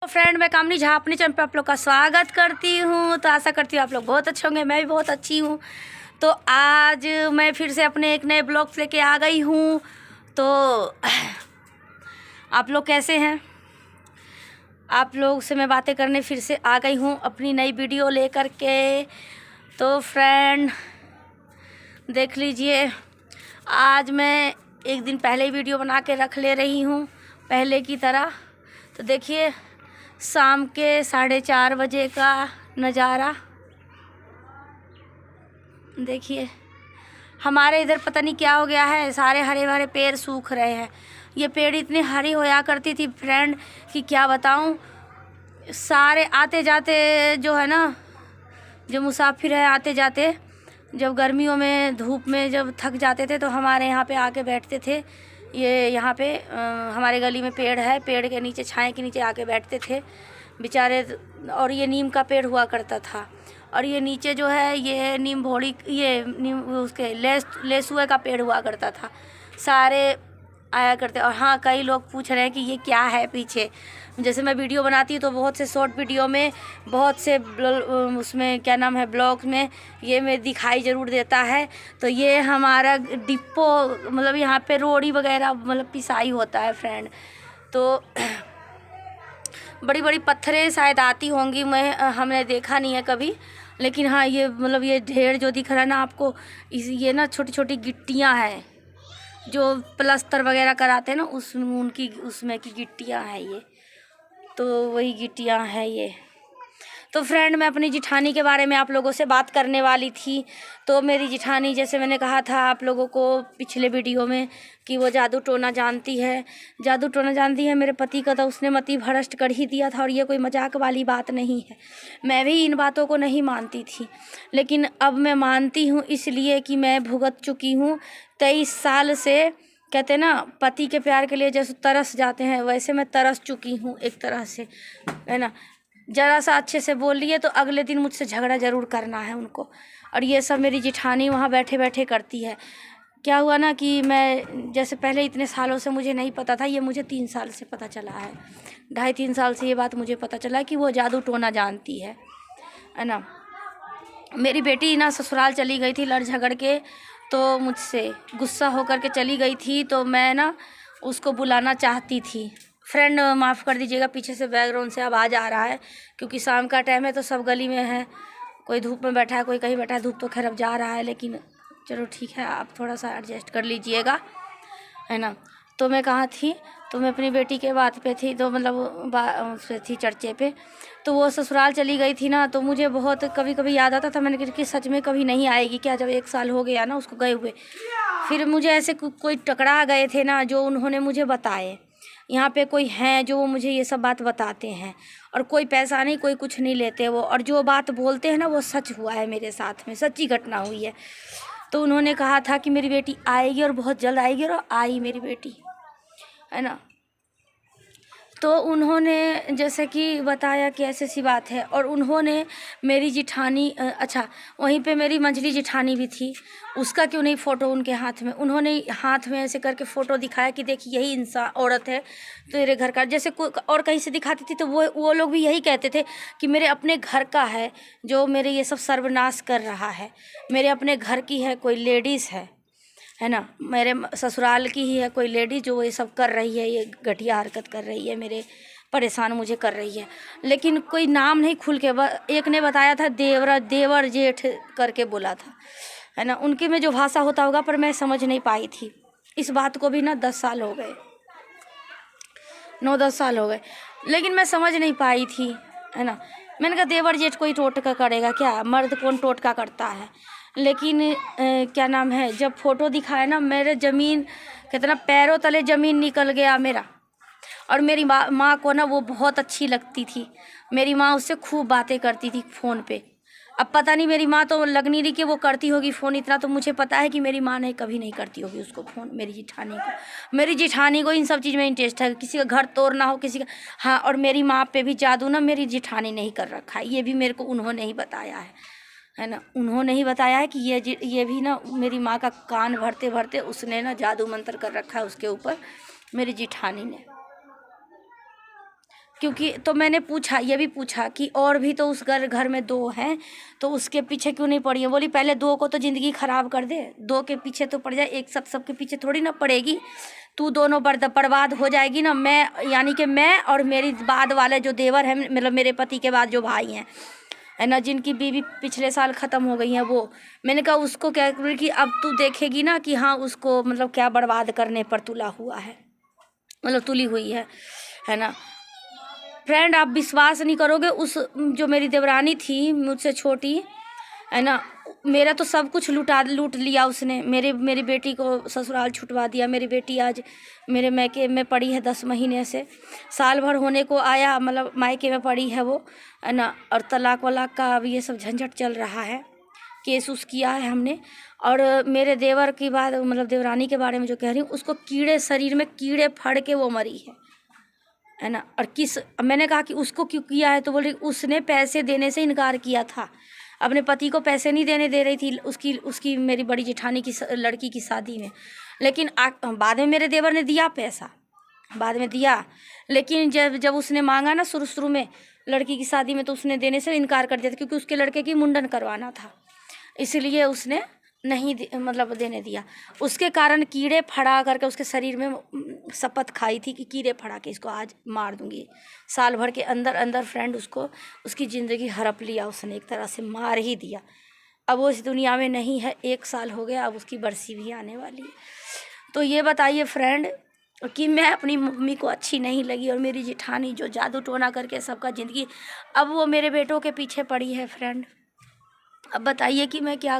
तो फ्रेंड, मैं कामनी झा अपने चैनल पे आप लोग का स्वागत करती हूँ। तो आशा करती हूँ आप लोग बहुत अच्छे होंगे, मैं भी बहुत अच्छी हूँ। तो आज मैं फिर से अपने एक नए ब्लॉग लेके आ गई हूँ। तो आप लोग कैसे हैं? आप लोग से मैं बातें करने फिर से आ गई हूँ अपनी नई वीडियो लेकर के। तो फ्रेंड देख लीजिए, आज मैं एक दिन पहले ही वीडियो बना के रख ले रही हूँ पहले की तरह। तो देखिए, शाम के 4:30 बजे का नज़ारा देखिए। हमारे इधर पता नहीं क्या हो गया है, सारे हरे भरे पेड़ सूख रहे हैं। ये पेड़ इतनी हरी होया करती थी फ्रेंड कि क्या बताऊं। सारे आते जाते जो है ना, जो मुसाफिर है आते जाते, जब गर्मियों में धूप में जब थक जाते थे तो हमारे यहाँ पे आके बैठते थे। ये यहाँ पे हमारे गली में पेड़ है, पेड़ के नीचे छाए के नीचे आके बैठते थे बेचारे। और ये नीम का पेड़ हुआ करता था। और ये नीचे जो है ये नीम भोड़ी, ये नीम उसके लेसुए का पेड़ हुआ करता था। सारे आया करते। और हाँ, कई लोग पूछ रहे हैं कि ये क्या है पीछे। जैसे मैं वीडियो बनाती हूँ तो बहुत से शॉर्ट वीडियो में, बहुत से उसमें क्या नाम है, ब्लॉग में ये मैं दिखाई ज़रूर देता है। तो ये हमारा डिपो, मतलब यहाँ पे रोड़ी वगैरह मतलब पिसाई होता है फ्रेंड। तो बड़ी बड़ी पत्थरें शायद आती होंगी, मैं हमने देखा नहीं है कभी। लेकिन हाँ, ये मतलब ये ढेर जो दिख रहा है ना आपको, ये ना छोटी छोटी गिट्टियाँ हैं जो प्लास्टर वगैरह कराते हैं ना, उसमें की गिट्टियाँ हैं ये। तो वही गिट्टियाँ हैं ये। तो फ्रेंड, मैं अपनी जिठानी के बारे में आप लोगों से बात करने वाली थी। तो मेरी जिठानी, जैसे मैंने कहा था आप लोगों को पिछले वीडियो में, कि वो जादू टोना जानती है। जादू टोना जानती है मेरे पति का, तो उसने मति भ्रष्ट कर ही दिया था। और ये कोई मजाक वाली बात नहीं है। मैं भी इन बातों को नहीं मानती थी, लेकिन अब मैं मानती हूँ, इसलिए कि मैं भुगत चुकी हूँ 23 साल से। कहते हैं ना, पति के प्यार के लिए जैसे तरस जाते हैं, वैसे मैं तरस चुकी हूँ एक तरह से, है ना। ज़रा सा अच्छे से बोल लिए तो अगले दिन मुझसे झगड़ा ज़रूर करना है उनको। और ये सब मेरी जिठानी वहाँ बैठे बैठे करती है। क्या हुआ ना कि मैं, जैसे पहले इतने सालों से मुझे नहीं पता था, ये मुझे 3 साल से पता चला है। 2.5-3 साल से ये बात मुझे पता चला कि वो जादू टोना जानती है ना। मेरी बेटी ना ससुराल चली गई थी लड़ झगड़ के, तो मुझसे गुस्सा होकर के चली गई थी। तो मैं ना उसको बुलाना चाहती थी। फ्रेंड माफ़ कर दीजिएगा, पीछे से बैकग्राउंड से आवाज़ आ रहा है, क्योंकि शाम का टाइम है तो सब गली में है। कोई धूप में बैठा है, कोई कहीं बैठा है। धूप तो खैर अब जा रहा है, लेकिन चलो ठीक है, आप थोड़ा सा एडजस्ट कर लीजिएगा, है ना। तो मैं कहाँ थी, तो मैं अपनी बेटी के बात पे थी, तो मतलब उस पे थी, चर्चे पे। तो वो ससुराल चली गई थी ना, तो मुझे बहुत कभी कभी याद आता था। मैंने कहा कि सच में कभी नहीं आएगी क्या, जब 1 साल हो गया ना उसको गए हुए। फिर मुझे ऐसे कोई टकरा गए थे ना, जो उन्होंने मुझे बताए। यहाँ पे कोई हैं जो मुझे ये सब बात बताते हैं, और कोई पैसा नहीं, कोई कुछ नहीं लेते वो। और जो बात बोलते हैं ना, वो सच हुआ है मेरे साथ में, सच्ची घटना हुई है। तो उन्होंने कहा था कि मेरी बेटी आएगी और बहुत जल्द आएगी, और आई मेरी बेटी, है ना। तो उन्होंने जैसे कि बताया कि ऐसी सी बात है। और उन्होंने मेरी जिठानी, अच्छा वहीं पे मेरी मंझली जिठानी भी थी, उसका क्यों नहीं फ़ोटो उनके हाथ में। उन्होंने हाथ में ऐसे करके फ़ोटो दिखाया कि देखिए यही इंसान औरत है तेरे घर का। जैसे कोई और कहीं से दिखाती थी तो वो लोग भी यही कहते थे कि मेरे अपने घर का है जो मेरे ये सब सर्वनाश कर रहा है, मेरे अपने घर की है कोई लेडीज़ है ना, मेरे ससुराल की ही है कोई लेडी जो ये सब कर रही है, ये घटिया हरकत कर रही है, मेरे परेशान मुझे कर रही है। लेकिन कोई नाम नहीं खुल के, एक ने बताया था देवर जेठ करके बोला था, है ना। उनके में जो भाषा होता होगा, पर मैं समझ नहीं पाई थी। इस बात को भी ना 10 साल हो गए, 9-10 साल हो गए, लेकिन मैं समझ नहीं पाई थी, है ना। मैंने कहा देवर जेठ कोई टोटका करेगा क्या, मर्द कौन टोटका करता है। लेकिन क्या नाम है, जब फ़ोटो दिखाया ना, मेरे ज़मीन कितना पैरों तले ज़मीन निकल गया मेरा। और मेरी माँ को ना वो बहुत अच्छी लगती थी। मेरी माँ उससे खूब बातें करती थी फ़ोन पे। अब पता नहीं, मेरी माँ तो लग नहीं रही कि वो करती होगी फ़ोन, इतना तो मुझे पता है कि मेरी माँ ने कभी नहीं करती होगी उसको फ़ोन, मेरी जिठानी को इन सब चीज़ में इंटरेस्ट है, किसी का घर तोड़ना हो किसी का। हाँ, और मेरी माँ पे भी जादू ना मेरी जिठानी ने ही कर रखा है, ये भी मेरे को उन्होंने ही बताया है ना। उन्होंने ही बताया है कि ये भी ना मेरी माँ का कान भरते भरते उसने ना जादू मंत्र कर रखा है उसके ऊपर, मेरी जिठानी ने, क्योंकि तो मैंने पूछा, ये भी पूछा कि और भी तो उस घर में 2 हैं, तो उसके पीछे क्यों नहीं पड़ी है? बोली पहले 2 को तो ज़िंदगी ख़राब कर दे, 2 के पीछे तो पड़ जाए, एक साथ सबके पीछे थोड़ी ना पड़ेगी। तू दोनों बर्बाद हो जाएगी ना। मैं यानी कि मैं और मेरी बाद वाले जो देवर हैं, मतलब मेरे पति के बाद जो भाई हैं, है ना, जिनकी बीवी पिछले साल ख़त्म हो गई हैं, वो मैंने कहा उसको क्या कि अब तू देखेगी ना कि हाँ उसको मतलब क्या बर्बाद करने पर तुला हुआ है, मतलब तुली हुई है ना। फ्रेंड आप विश्वास नहीं करोगे, उस जो मेरी देवरानी थी मुझसे छोटी, है ना, मेरा तो सब कुछ लूट लिया उसने। मेरी बेटी को ससुराल छुटवा दिया। मेरी बेटी आज मेरे मायके में पड़ी है 10 महीने से, साल भर होने को आया, मतलब मायके में पड़ी है वो, है ना। और तलाक वलाक का अब ये सब झंझट चल रहा है, केस उस किया है हमने। और मेरे देवर की बात, मतलब देवरानी के बारे में जो कह रही हूँ, उसको कीड़े, शरीर में कीड़े फड़ के वो मरी है ना। और मैंने कहा कि उसको क्यों किया है, तो बोल रही उसने पैसे देने से इनकार किया था। अपने पति को पैसे नहीं देने दे रही थी उसकी मेरी बड़ी जेठानी की लड़की की शादी में। लेकिन बाद में मेरे देवर ने दिया पैसा, बाद में दिया, लेकिन जब उसने मांगा ना शुरू में लड़की की शादी में, तो उसने देने से इनकार कर दिया था, क्योंकि उसके लड़के की मुंडन करवाना था, इसलिए उसने नहीं मतलब देने दिया। उसके कारण कीड़े फड़ा करके उसके शरीर में शपथ खाई थी कि कीड़े फड़ा के इसको आज मार दूंगी। साल भर के अंदर फ्रेंड उसकी ज़िंदगी हड़प लिया उसने, एक तरह से मार ही दिया। अब वो इस दुनिया में नहीं है, 1 साल हो गया, अब उसकी बरसी भी आने वाली है। तो ये बताइए फ्रेंड कि मैं अपनी मम्मी को अच्छी नहीं लगी, और मेरी जेठानी जो जादू टोना करके सबका ज़िंदगी, अब वो मेरे बेटों के पीछे पड़ी है फ्रेंड। अब बताइए कि मैं क्या